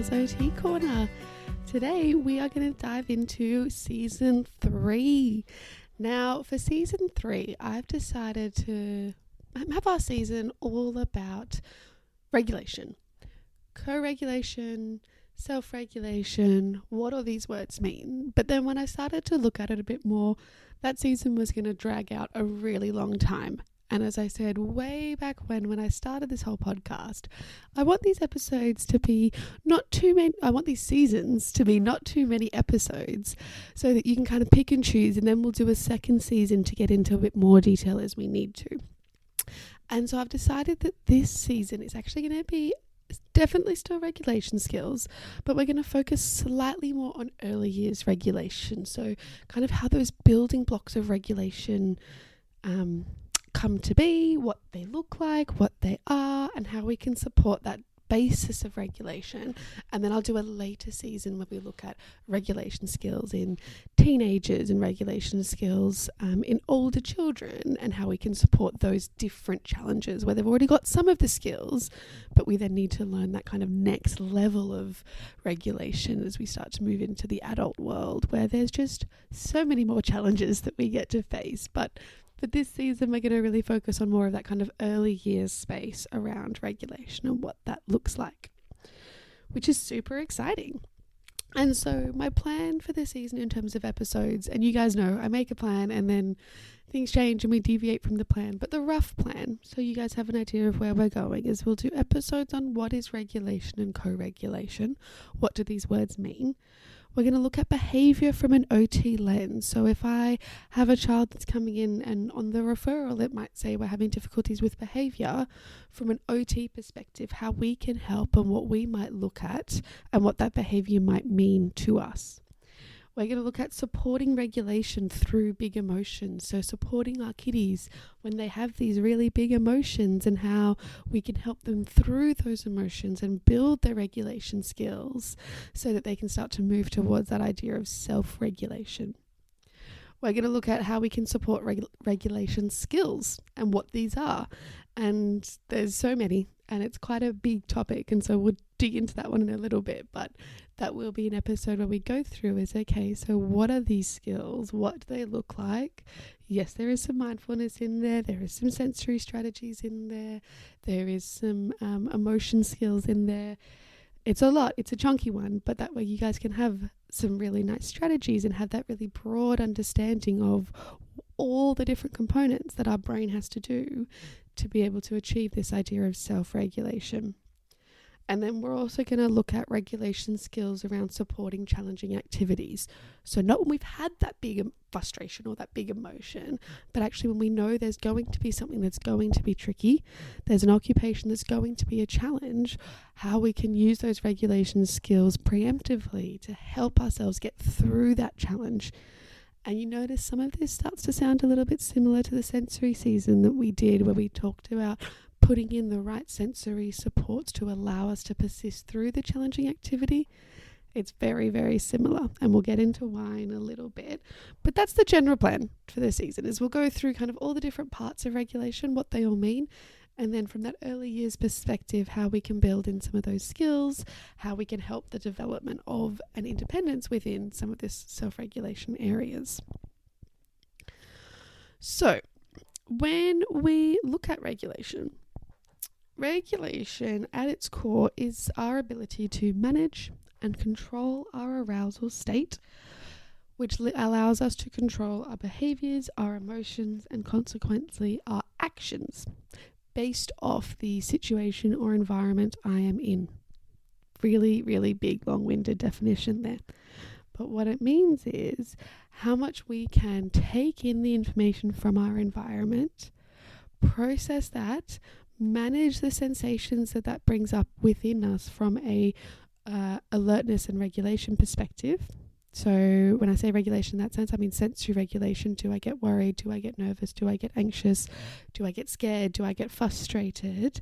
Belle's OT Corner. Today we are going to dive into season 3. Now for season 3, I've decided to have our season all about regulation, co-regulation, self-regulation, what all these words mean. But then when I started to look at it a bit more, that season was going to drag out a really long time. And as I said way back when I started this whole podcast, I want these episodes to be not too many, I want these seasons to be not too many episodes so that you can kind of pick and choose, and then we'll do a second season to get into a bit more detail as we need to. And so I've decided that this season is actually going to be definitely still regulation skills, but we're going to focus slightly more on early years regulation. So kind of how those building blocks of regulation come to be, what they look like, what they are, and how we can support that basis of regulation. And then I'll do a later season where we look at regulation skills in teenagers and regulation skills in older children, and how we can support those different challenges where they've already got some of the skills, but we then need to learn that kind of next level of regulation as we start to move into the adult world, where there's just so many more challenges that we get to face. But for this season, we're going to really focus on more of that kind of early years space around regulation and what that looks like, which is super exciting. And so my plan for this season in terms of episodes, and you guys know I make a plan and then things change and we deviate from the plan, but the rough plan, so you guys have an idea of where we're going, is we'll do episodes on what is regulation and co-regulation. What do these words mean? We're going to look at behaviour from an OT lens. So if I have a child that's coming in and on the referral, it might say we're having difficulties with behaviour, from an OT perspective, how we can help and what we might look at and what that behaviour might mean to us. We're going to look at supporting regulation through big emotions. So supporting our kiddies when they have these really big emotions, and how we can help them through those emotions and build their regulation skills so that they can start to move towards that idea of self-regulation. We're going to look at how we can support regulation skills and what these are. And there's so many, and it's quite a big topic, and so we'll dig into that one in a little bit, but that will be an episode where we go through is, okay, so what are these skills? What do they look like? Yes, there is some mindfulness in there. There is some sensory strategies in there. There is some emotion skills in there. It's a lot. It's a chunky one, but that way you guys can have some really nice strategies and have that really broad understanding of all the different components that our brain has to do to be able to achieve this idea of self-regulation. And then we're also going to look at regulation skills around supporting challenging activities. So not when we've had that big frustration or that big emotion, but actually when we know there's going to be something that's going to be tricky, there's an occupation that's going to be a challenge, how we can use those regulation skills preemptively to help ourselves get through that challenge. And you notice some of this starts to sound a little bit similar to the sensory season that we did, where we talked about putting in the right sensory supports to allow us to persist through the challenging activity. It's very, very similar, and we'll get into why in a little bit. But that's the general plan for this season, is we'll go through kind of all the different parts of regulation, what they all mean, and then from that early years perspective, how we can build in some of those skills, how we can help the development of an independence within some of this self-regulation areas. So when we look at regulation at its core is our ability to manage and control our arousal state, which allows us to control our behaviours, our emotions, and consequently our actions based off the situation or environment I am in. Really, really big, long-winded definition there. But what it means is how much we can take in the information from our environment, process that, manage the sensations that brings up within us from a alertness and regulation perspective. So when I say regulation in that sense, I mean sensory regulation. Do I get worried? Do I get nervous? Do I get anxious? Do I get scared? Do I get frustrated?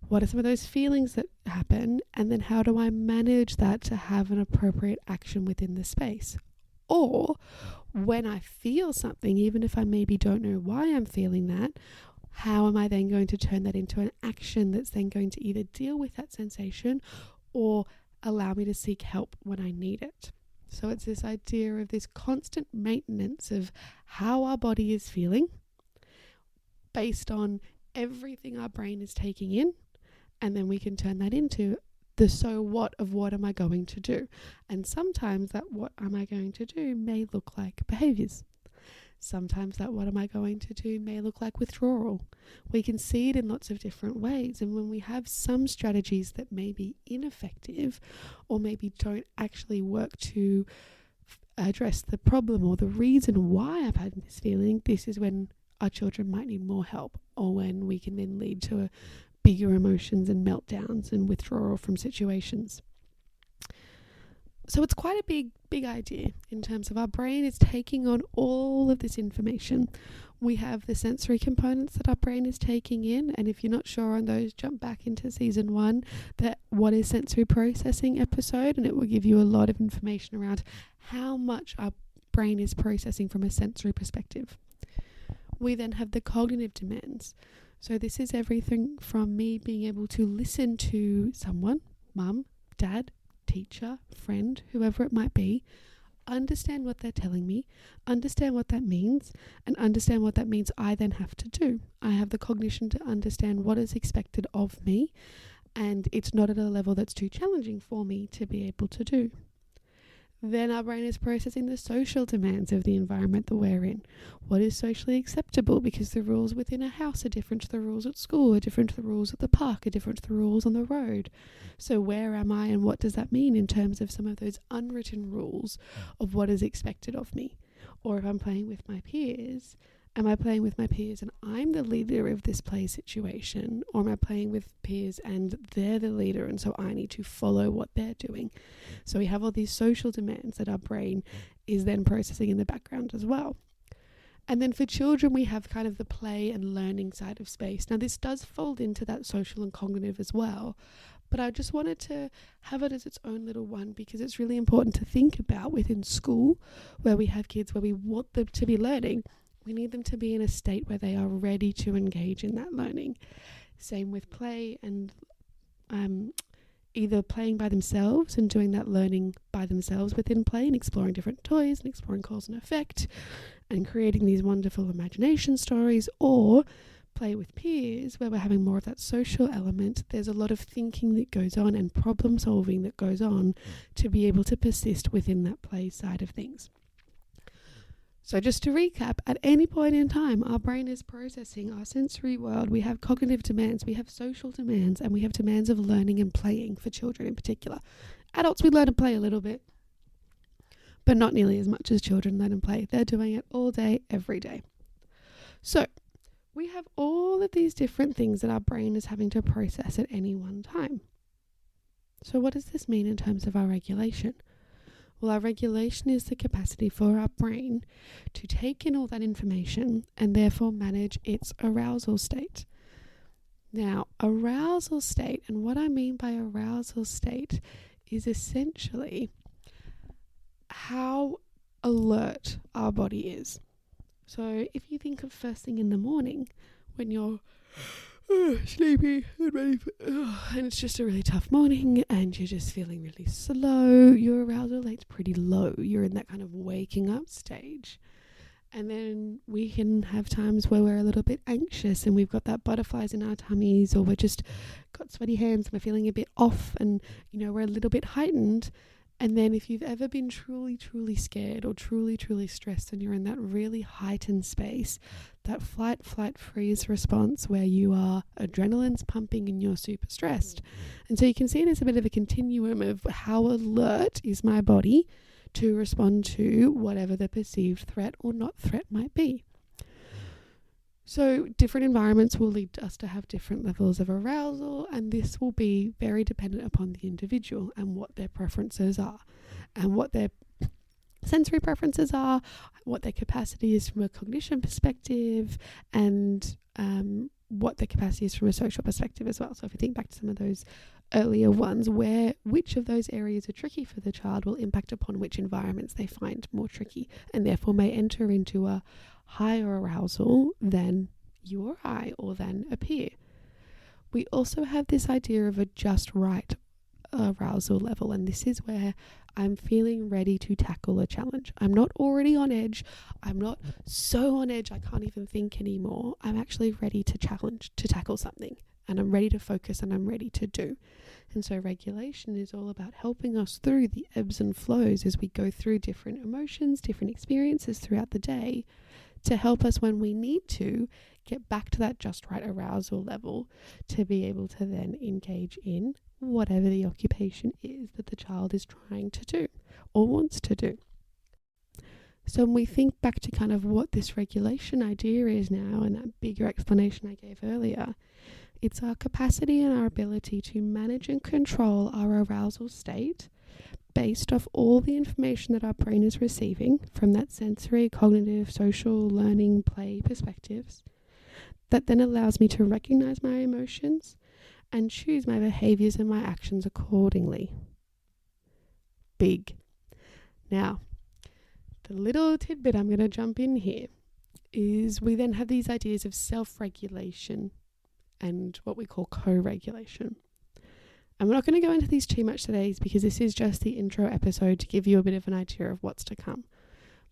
What are some of those feelings that happen? And then how do I manage that to have an appropriate action within the space? Or when I feel something, even if I maybe don't know why I'm feeling that, how am I then going to turn that into an action that's then going to either deal with that sensation or allow me to seek help when I need it. So it's this idea of this constant maintenance of how our body is feeling based on everything our brain is taking in, and then we can turn that into the so what of what am I going to do. And sometimes that what am I going to do may look like behaviors. Sometimes that what am I going to do may look like withdrawal. We can see it in lots of different ways. And when we have some strategies that may be ineffective or maybe don't actually work to address the problem or the reason why I'm having this feeling, this is when our children might need more help, or when we can then lead to bigger emotions and meltdowns and withdrawal from situations. So it's quite a big idea in terms of our brain is taking on all of this information. We have the sensory components that our brain is taking in, and if you're not sure on those, jump back into season 1, that what is sensory processing episode, and it will give you a lot of information around how much our brain is processing from a sensory perspective. We then have the cognitive demands. So this is everything from me being able to listen to someone, mum, dad, teacher, friend, whoever it might be, understand what they're telling me, understand what that means, and understand what that means I then have to do. I have the cognition to understand what is expected of me, and it's not at a level that's too challenging for me to be able to do. Then our brain is processing the social demands of the environment that we're in. What is socially acceptable? Because the rules within a house are different to the rules at school, are different to the rules at the park, are different to the rules on the road. So where am I, and what does that mean in terms of some of those unwritten rules of what is expected of me? Or if I'm playing with my peers, am I playing with my peers and I'm the leader of this play situation? Or am I playing with peers and they're the leader and so I need to follow what they're doing? So we have all these social demands that our brain is then processing in the background as well. And then for children, we have kind of the play and learning side of space. Now, this does fold into that social and cognitive as well, but I just wanted to have it as its own little one because it's really important to think about within school, where we have kids where we want them to be learning. We need them to be in a state where they are ready to engage in that learning. Same with play and either playing by themselves and doing that learning by themselves within play and exploring different toys and exploring cause and effect and creating these wonderful imagination stories, or play with peers where we're having more of that social element. There's a lot of thinking that goes on and problem solving that goes on to be able to persist within that play side of things. So just to recap, at any point in time, our brain is processing our sensory world. We have cognitive demands, we have social demands, and we have demands of learning and playing for children in particular. Adults, we learn and play a little bit, but not nearly as much as children learn and play. They're doing it all day, every day. So we have all of these different things that our brain is having to process at any one time. So what does this mean in terms of our regulation? Well, our regulation is the capacity for our brain to take in all that information and therefore manage its arousal state. Now, arousal state, and what I mean by arousal state is essentially how alert our body is. So if you think of first thing in the morning when you're sleepy and ready for, and it's just a really tough morning and you're just feeling really slow, your arousal rate's pretty low. You're in that kind of waking up stage. And then we can have times where we're a little bit anxious and we've got that butterflies in our tummies, or we're just got sweaty hands and we're feeling a bit off and, we're a little bit heightened. And then if you've ever been truly, truly scared or truly, truly stressed and you're in that really heightened space, that fight, flight, freeze response where you are adrenaline's pumping and you're super stressed. And so you can see it as a bit of a continuum of how alert is my body to respond to whatever the perceived threat or not threat might be. So different environments will lead us to have different levels of arousal, and this will be very dependent upon the individual and what their preferences are and what their sensory preferences are, what their capacity is from a cognition perspective, and what their capacity is from a social perspective as well. So if you think back to some of those earlier ones, which of those areas are tricky for the child will impact upon which environments they find more tricky, and therefore may enter into a higher arousal than you or I, or than a peer. We also have this idea of a just right arousal level, and this is where I'm feeling ready to tackle a challenge. I'm not already on edge. I'm not so on edge I can't even think anymore. I'm actually ready to tackle something, and I'm ready to focus, and I'm ready to do. And so regulation is all about helping us through the ebbs and flows as we go through different emotions, different experiences throughout the day, to help us when we need to get back to that just right arousal level, to be able to then engage in whatever the occupation is that the child is trying to do or wants to do. So when we think back to kind of what this regulation idea is now, and that bigger explanation I gave earlier, it's our capacity and our ability to manage and control our arousal state based off all the information that our brain is receiving from that sensory, cognitive, social, learning, play perspectives, that then allows me to recognize my emotions and choose my behaviors and my actions accordingly. Big. Now, the little tidbit I'm going to jump in here is we then have these ideas of self-regulation and what we call co-regulation. And we're not going to go into these too much today because this is just the intro episode to give you a bit of an idea of what's to come.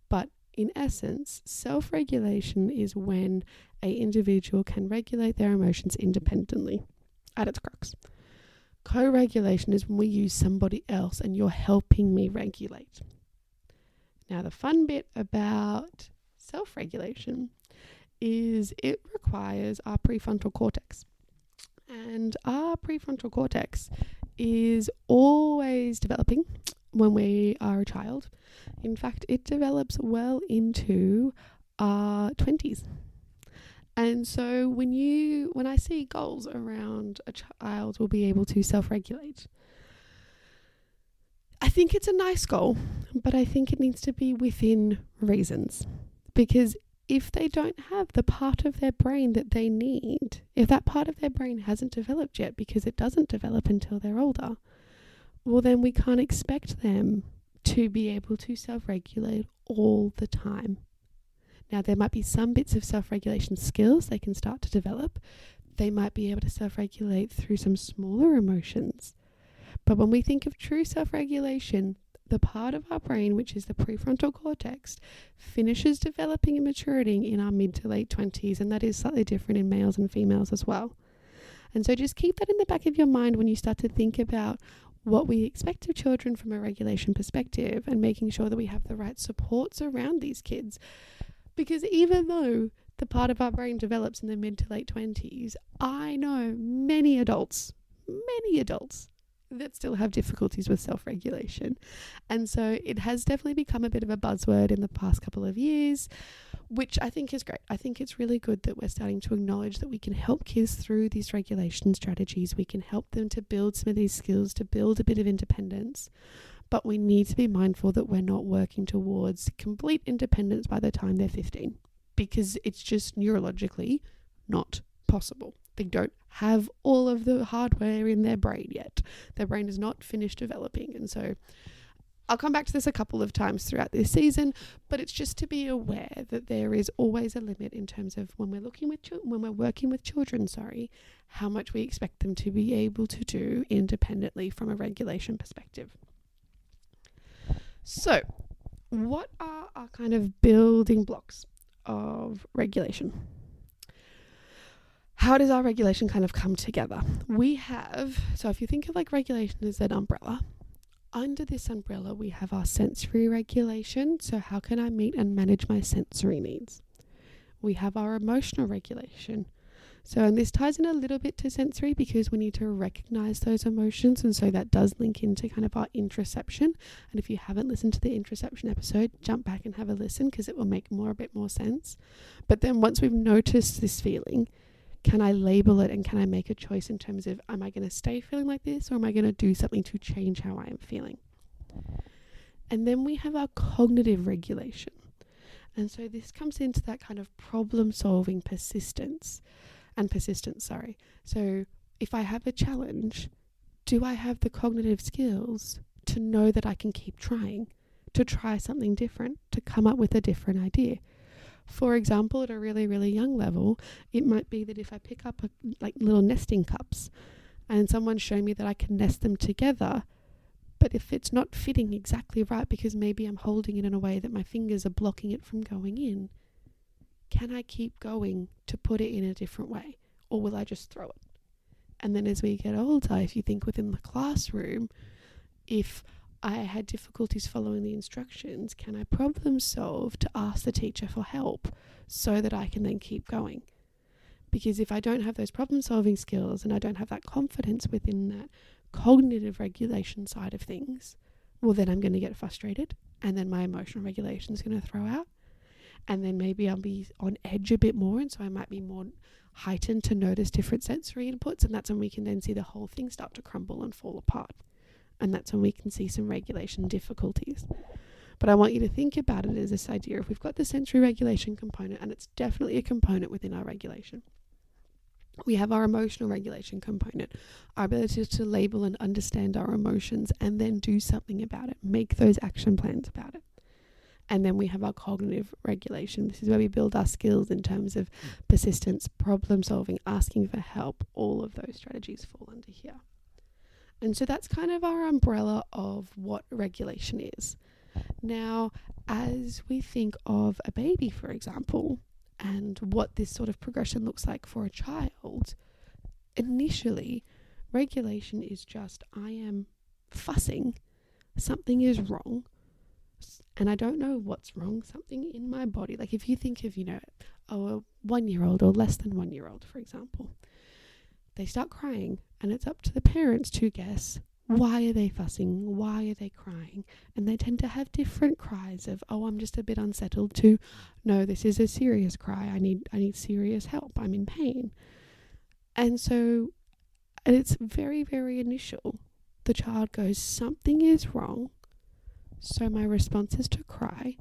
But in essence, self-regulation is when an individual can regulate their emotions independently at its crux. Co-regulation is when we use somebody else and you're helping me regulate. Now, the fun bit about self-regulation is it requires our prefrontal cortex. And our prefrontal cortex is always developing when we are a child. In fact, it develops well into our 20s. And so when I see goals around a child will be able to self-regulate, I think it's a nice goal, but I think it needs to be within reasons. Because if they don't have the part of their brain that they need, if that part of their brain hasn't developed yet because it doesn't develop until they're older, well then we can't expect them to be able to self-regulate all the time. Now there might be some bits of self-regulation skills they can start to develop. They might be able to self-regulate through some smaller emotions. But when we think of true self-regulation, the part of our brain, which is the prefrontal cortex, finishes developing and maturing in our mid to late 20s, and that is slightly different in males and females as well. And so just keep that in the back of your mind when you start to think about what we expect of children from a regulation perspective, and making sure that we have the right supports around these kids. Because even though the part of our brain develops in the mid to late 20s, I know many adults that still have difficulties with self-regulation. And so it has definitely become a bit of a buzzword in the past couple of years, which I think is great. I think it's really good that we're starting to acknowledge that we can help kids through these regulation strategies. We can help them to build some of these skills, to build a bit of independence. But we need to be mindful that we're not working towards complete independence by the time they're 15, because it's just neurologically not possible. They don't have all of the hardware in their brain yet. Their brain is not finished developing. And so I'll come back to this a couple of times throughout this season, but it's just to be aware that there is always a limit in terms of when we're working with children, how much we expect them to be able to do independently from a regulation perspective. So, what are our kind of building blocks of regulation? How does our regulation kind of come together? So if you think of like regulation as an umbrella, under this umbrella we have our sensory regulation. So how can I meet and manage my sensory needs? We have our emotional regulation. And this ties in a little bit to sensory because we need to recognize those emotions. And so that does link into kind of our interoception. And if you haven't listened to the interoception episode, jump back and have a listen because it will make a bit more sense. But then once we've noticed this feeling, can I label it and can I make a choice in terms of, am I going to stay feeling like this or am I going to do something to change how I am feeling? And then we have our cognitive regulation. And so this comes into that kind of problem solving persistence. So if I have a challenge, do I have the cognitive skills to know that I can keep trying, to try something different, to come up with a different idea? For example, at a really, really young level, it might be that if I pick up little nesting cups and someone show me that I can nest them together, but if it's not fitting exactly right because maybe I'm holding it in a way that my fingers are blocking it from going in, can I keep going to put it in a different way, or will I just throw it? And then as we get older, if you think within the classroom, if I had difficulties following the instructions, can I problem solve to ask the teacher for help so that I can then keep going? Because if I don't have those problem solving skills and I don't have that confidence within that cognitive regulation side of things, well, then I'm going to get frustrated, and then my emotional regulation is going to throw out, and then maybe I'll be on edge a bit more, and so I might be more heightened to notice different sensory inputs, and that's when we can then see the whole thing start to crumble and fall apart. And that's when we can see some regulation difficulties. But I want you to think about it as this idea if we've got the sensory regulation component, and it's definitely a component within our regulation. We have our emotional regulation component, our ability to label and understand our emotions and then do something about it, make those action plans about it. And then we have our cognitive regulation. This is where we build our skills in terms of persistence, problem solving, asking for help. All of those strategies fall under here. And so that's kind of our umbrella of what regulation is. Now, as we think of a baby, for example, and what this sort of progression looks like for a child, initially, regulation is just, I am fussing, something is wrong, and I don't know what's wrong, something in my body. Like if you think of, a 1-year-old or less than 1-year-old, for example, they start crying, and it's up to the parents to guess, why are they fussing? Why are they crying? And they tend to have different cries of, oh, I'm just a bit unsettled, to, no, this is a serious cry. I need serious help. I'm in pain. And so it's very, very initial. The child goes, something is wrong. So my response is to cry.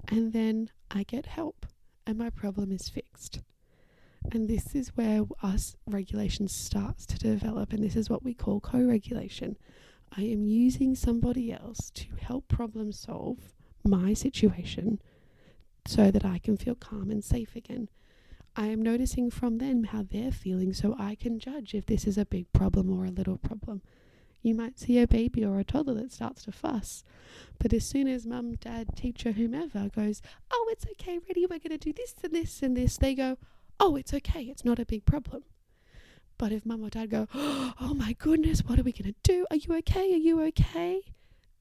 And then I get help and my problem is fixed. And this is where us regulation starts to develop, and this is what we call co-regulation. I am using somebody else to help problem solve my situation so that I can feel calm and safe again. I am noticing from them how they're feeling so I can judge if this is a big problem or a little problem. You might see a baby or a toddler that starts to fuss, but as soon as mum, dad, teacher, whomever goes, oh, it's okay, ready, we're going to do this and this and this, they go, oh, it's okay, it's not a big problem. But if mum or dad go, oh my goodness, what are we going to do? Are you okay? Are you okay?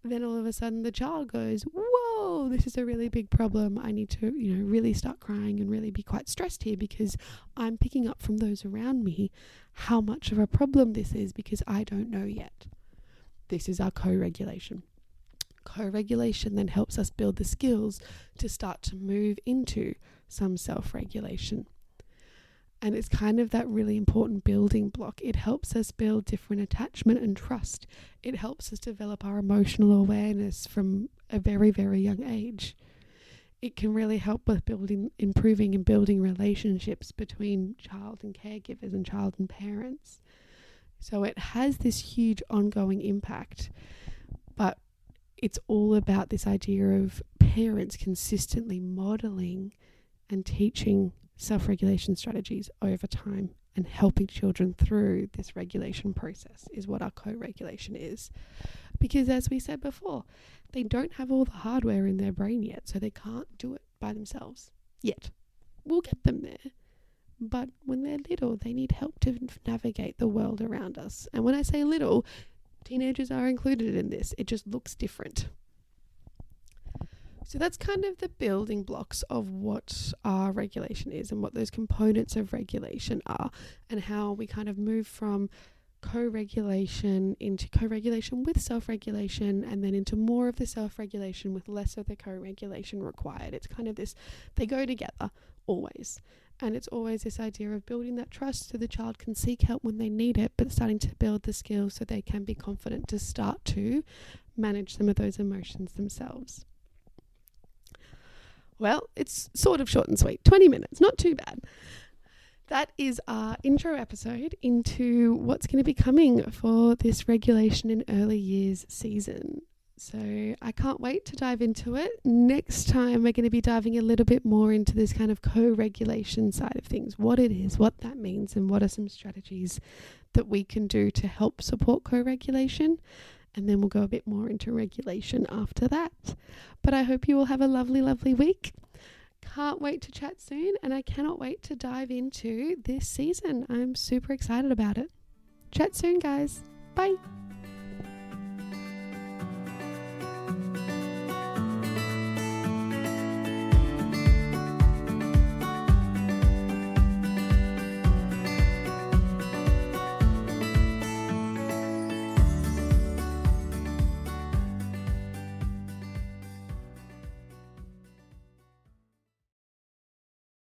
Then all of a sudden the child goes, whoa, this is a really big problem. I need to, really start crying and really be quite stressed here because I'm picking up from those around me how much of a problem this is because I don't know yet. This is our co-regulation. Co-regulation then helps us build the skills to start to move into some self-regulation. And it's kind of that really important building block. It helps us build different attachment and trust. It helps us develop our emotional awareness from a very, very young age. It can really help with improving and building relationships between child and caregivers and child and parents. So it has this huge ongoing impact. But it's all about this idea of parents consistently modeling and teaching self-regulation strategies over time and helping children through this regulation process is what our co-regulation is. Because as we said before, they don't have all the hardware in their brain yet, so they can't do it by themselves yet. We'll get them there. But when they're little, they need help to navigate the world around us. And when I say little, teenagers are included in this. It just looks different. So that's kind of the building blocks of what our regulation is and what those components of regulation are, and how we kind of move from co-regulation into co-regulation with self-regulation, and then into more of the self-regulation with less of the co-regulation required. It's kind of this, they go together always. And it's always this idea of building that trust so the child can seek help when they need it, but starting to build the skills so they can be confident to start to manage some of those emotions themselves. Well, it's sort of short and sweet, 20 minutes, not too bad. That is our intro episode into what's going to be coming for this regulation in early years season. So I can't wait to dive into it. Next time, we're going to be diving a little bit more into this kind of co-regulation side of things, what it is, what that means, and what are some strategies that we can do to help support co-regulation. And then we'll go a bit more into regulation after that. But I hope you all have a lovely, lovely week. Can't wait to chat soon, and I cannot wait to dive into this season. I'm super excited about it. Chat soon, guys. Bye.